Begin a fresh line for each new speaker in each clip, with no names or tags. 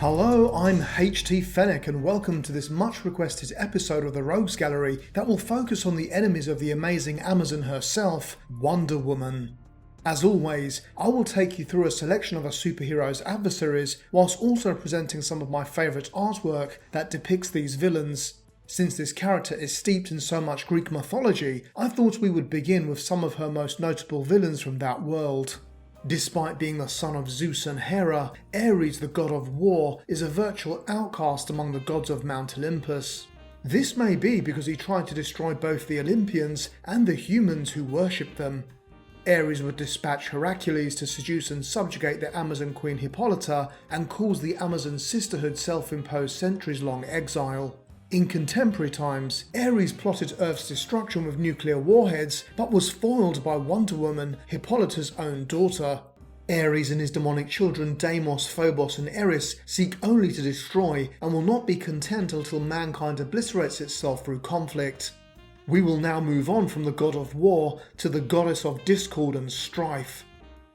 Hello, I'm Schizofenik and welcome to this much requested episode of the Rogues Gallery that will focus on the enemies of the amazing Amazon herself, Wonder Woman. As always, I will take you through a selection of a superhero's adversaries whilst also presenting some of my favourite artwork that depicts these villains. Since this character is steeped in so much Greek mythology, I thought we would begin with some of her most notable villains from that world. Despite being the son of Zeus and Hera, Aerys, the god of war, is a virtual outcast among the gods of Mount Olympus. This may be because he tried to destroy both the Olympians and the humans who worshipped them. Aerys would dispatch Heracles to seduce and subjugate the Amazon queen Hippolyta and cause the Amazon sisterhood self-imposed centuries-long exile. In contemporary times, Aerys plotted Earth's destruction with nuclear warheads, but was foiled by Wonder Woman, Hippolyta's own daughter. Aerys and his demonic children Deimos, Phobos and Aerys seek only to destroy and will not be content until mankind obliterates itself through conflict. We will now move on from the god of war to the goddess of discord and strife.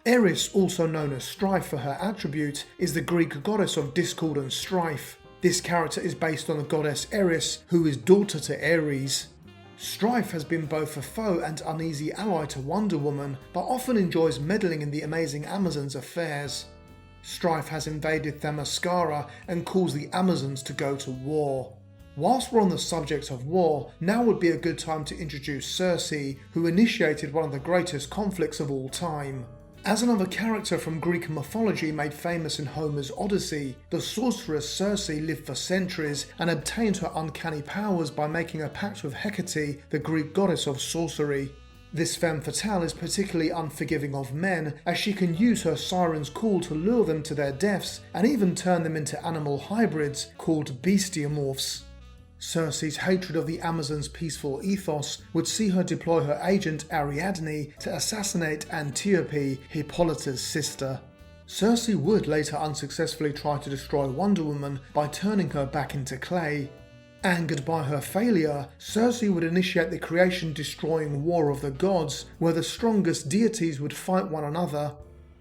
Aerys, also known as Strife for her attribute, is the Greek goddess of discord and strife. This character is based on the goddess Aerys, who is daughter to Aerys. Strife has been both a foe and uneasy ally to Wonder Woman, but often enjoys meddling in the amazing Amazons' affairs. Strife has invaded Themyscira and caused the Amazons to go to war. Whilst we're on the subject of war, now would be a good time to introduce Circe, who initiated one of the greatest conflicts of all time. As another character from Greek mythology made famous in Homer's Odyssey, the sorceress Circe lived for centuries and obtained her uncanny powers by making a pact with Hecate, the Greek goddess of sorcery. This femme fatale is particularly unforgiving of men, as she can use her siren's call to lure them to their deaths and even turn them into animal hybrids called bestiamorphs. Circe's hatred of the Amazons' peaceful ethos would see her deploy her agent Ariadne to assassinate Antiope, Hippolyta's sister. Circe would later unsuccessfully try to destroy Wonder Woman by turning her back into clay. Angered by her failure, Circe would initiate the creation-destroying War of the Gods, where the strongest deities would fight one another.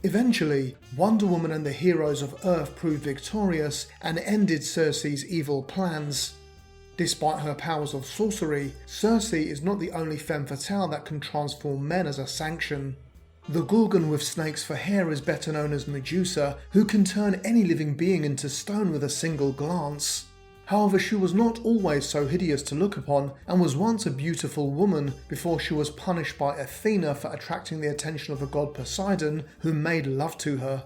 Eventually, Wonder Woman and the heroes of Earth proved victorious and ended Circe's evil plans. Despite her powers of sorcery, Circe is not the only femme fatale that can transform men as a sanction. The Gorgon with snakes for hair is better known as Medusa, who can turn any living being into stone with a single glance. However, she was not always so hideous to look upon and was once a beautiful woman before she was punished by Athena for attracting the attention of the god Poseidon, who made love to her.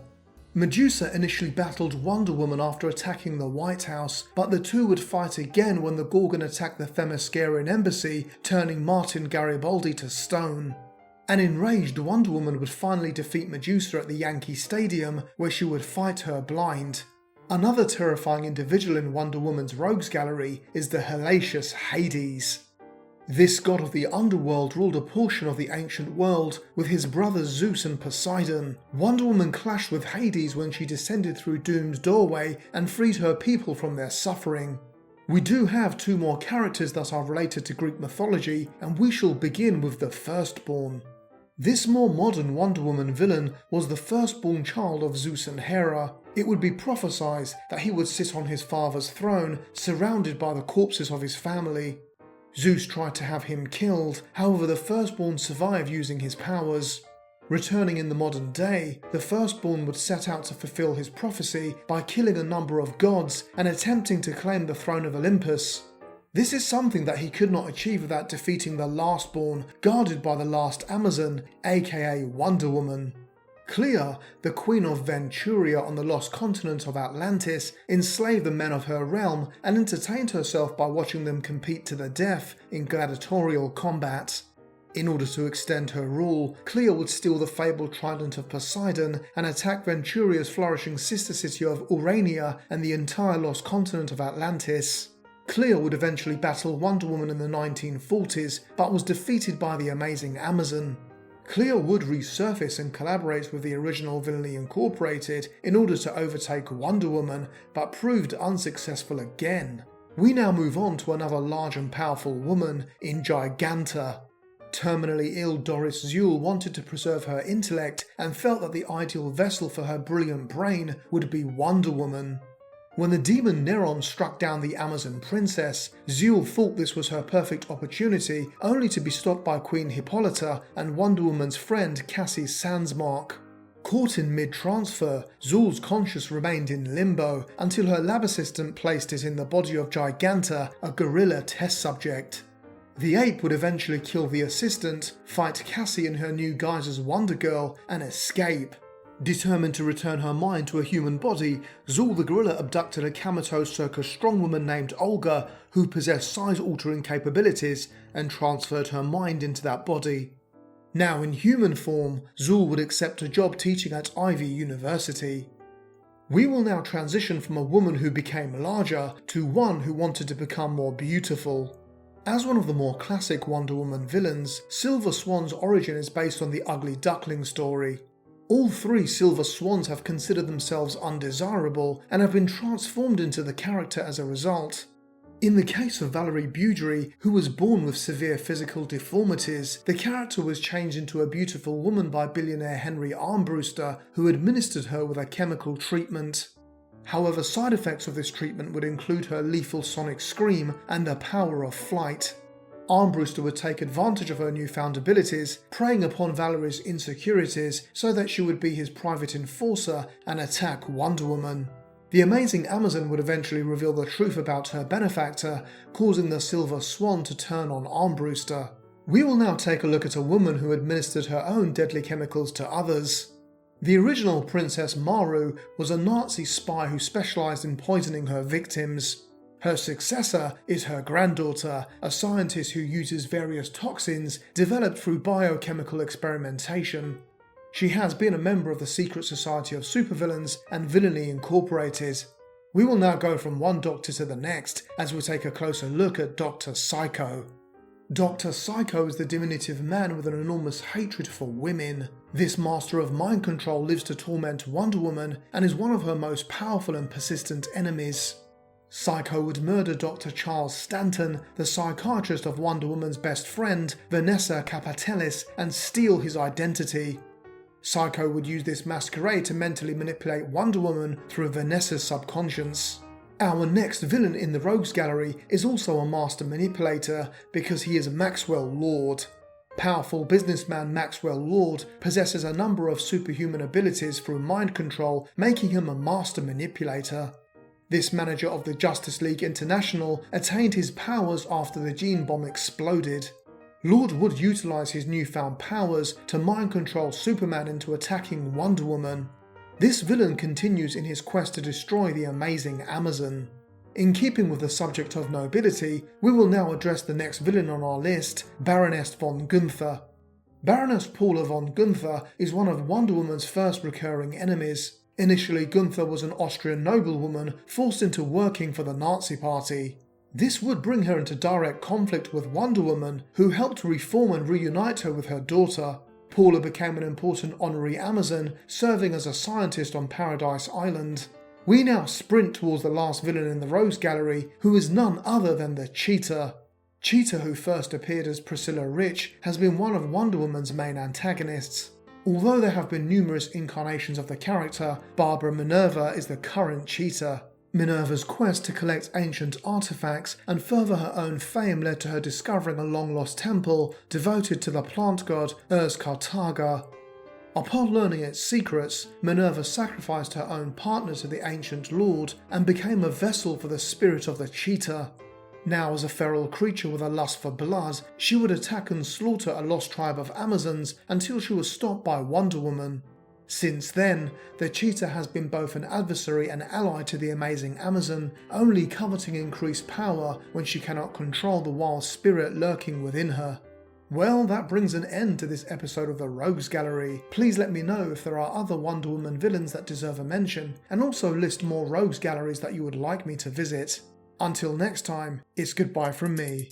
Medusa initially battled Wonder Woman after attacking the White House, but the two would fight again when the Gorgon attacked the Themyscirian embassy, turning Martin Garibaldi to stone. An enraged Wonder Woman would finally defeat Medusa at the Yankee Stadium, where she would fight her blind. Another terrifying individual in Wonder Woman's rogues gallery is the hellacious Hades. This god of the underworld ruled a portion of the ancient world with his brothers Zeus and Poseidon. Wonder Woman clashed with Hades when she descended through Doom's doorway and freed her people from their suffering. We do have two more characters that are related to Greek mythology, and we shall begin with the Firstborn. This more modern Wonder Woman villain was the firstborn child of Zeus and Hera. It would be prophesied that he would sit on his father's throne, surrounded by the corpses of his family. Zeus tried to have him killed, however the Firstborn survived using his powers. Returning in the modern day, the Firstborn would set out to fulfill his prophecy by killing a number of gods and attempting to claim the throne of Olympus. This is something that he could not achieve without defeating the Lastborn, guarded by the last Amazon, aka Wonder Woman. Clea, the queen of Venturia on the lost continent of Atlantis, enslaved the men of her realm and entertained herself by watching them compete to the death in gladiatorial combat. In order to extend her rule, Clea would steal the fabled trident of Poseidon and attack Venturia's flourishing sister city of Urania and the entire lost continent of Atlantis. Clea would eventually battle Wonder Woman in the 1940s, but was defeated by the amazing Amazon. Clea would resurface and collaborate with the original Villainy Incorporated in order to overtake Wonder Woman, but proved unsuccessful again. We now move on to another large and powerful woman in Giganta. Terminally ill Doris Zuel wanted to preserve her intellect and felt that the ideal vessel for her brilliant brain would be Wonder Woman. When the demon Neron struck down the Amazon princess, Zeal thought this was her perfect opportunity, only to be stopped by Queen Hippolyta and Wonder Woman's friend Cassie Sandsmark. Caught in mid-transfer, Zul's conscience remained in limbo until her lab assistant placed it in the body of Giganta, a gorilla test subject. The ape would eventually kill the assistant, fight Cassie in her new guise as Wonder Girl, and escape. Determined to return her mind to a human body, Zul the gorilla abducted a comatose circus strongwoman named Olga, who possessed size-altering capabilities, and transferred her mind into that body. Now in human form, Zul would accept a job teaching at Ivy University. We will now transition from a woman who became larger to one who wanted to become more beautiful. As one of the more classic Wonder Woman villains, Silver Swan's origin is based on the Ugly Duckling story. All three Silver Swans have considered themselves undesirable and have been transformed into the character as a result. In the case of Valerie Budry, who was born with severe physical deformities, the character was changed into a beautiful woman by billionaire Henry Armbruster, who administered her with a chemical treatment. However, side effects of this treatment would include her lethal sonic scream and the power of flight. Armbruster would take advantage of her newfound abilities, preying upon Valerie's insecurities so that she would be his private enforcer and attack Wonder Woman. The amazing Amazon would eventually reveal the truth about her benefactor, causing the Silver Swan to turn on Armbruster. We will now take a look at a woman who administered her own deadly chemicals to others. The original Princess Maru was a Nazi spy who specialised in poisoning her victims. Her successor is her granddaughter, a scientist who uses various toxins developed through biochemical experimentation. She has been a member of the Secret Society of Supervillains and Villainy Incorporated. We will now go from one doctor to the next as we take a closer look at Dr. Psyko. Dr. Psyko is the diminutive man with an enormous hatred for women. This master of mind control lives to torment Wonder Woman and is one of her most powerful and persistent enemies. Psyko would murder Dr. Charles Stanton, the psychiatrist of Wonder Woman's best friend, Vanessa Capatellis, and steal his identity. Psyko would use this masquerade to mentally manipulate Wonder Woman through Vanessa's subconscious. Our next villain in the Rogues Gallery is also a master manipulator because he is Maxwell Lord. Powerful businessman Maxwell Lord possesses a number of superhuman abilities through mind control, making him a master manipulator. This manager of the Justice League International attained his powers after the gene bomb exploded. Lord would utilise his newfound powers to mind control Superman into attacking Wonder Woman. This villain continues in his quest to destroy the amazing Amazon. In keeping with the subject of nobility, we will now address the next villain on our list, Baroness von Gunther. Baroness Paula von Gunther is one of Wonder Woman's first recurring enemies. Initially, Gunther was an Austrian noblewoman forced into working for the Nazi Party. This would bring her into direct conflict with Wonder Woman, who helped reform and reunite her with her daughter. Paula became an important honorary Amazon, serving as a scientist on Paradise Island. We now sprint towards the last villain in the Rogues Gallery, who is none other than the Cheetah. Cheetah, who first appeared as Priscilla Rich, has been one of Wonder Woman's main antagonists. Although there have been numerous incarnations of the character, Barbara Minerva is the current Cheetah. Minerva's quest to collect ancient artifacts and further her own fame led to her discovering a long-lost temple devoted to the plant god Kartaga. Upon learning its secrets, Minerva sacrificed her own partner to the ancient lord and became a vessel for the spirit of the Cheetah. Now as a feral creature with a lust for blood, she would attack and slaughter a lost tribe of Amazons until she was stopped by Wonder Woman. Since then, the Cheetah has been both an adversary and ally to the amazing Amazon, only coveting increased power when she cannot control the wild spirit lurking within her. Well, that brings an end to this episode of the Rogues Gallery. Please let me know if there are other Wonder Woman villains that deserve a mention, and also list more Rogues Galleries that you would like me to visit. Until next time, it's goodbye from me.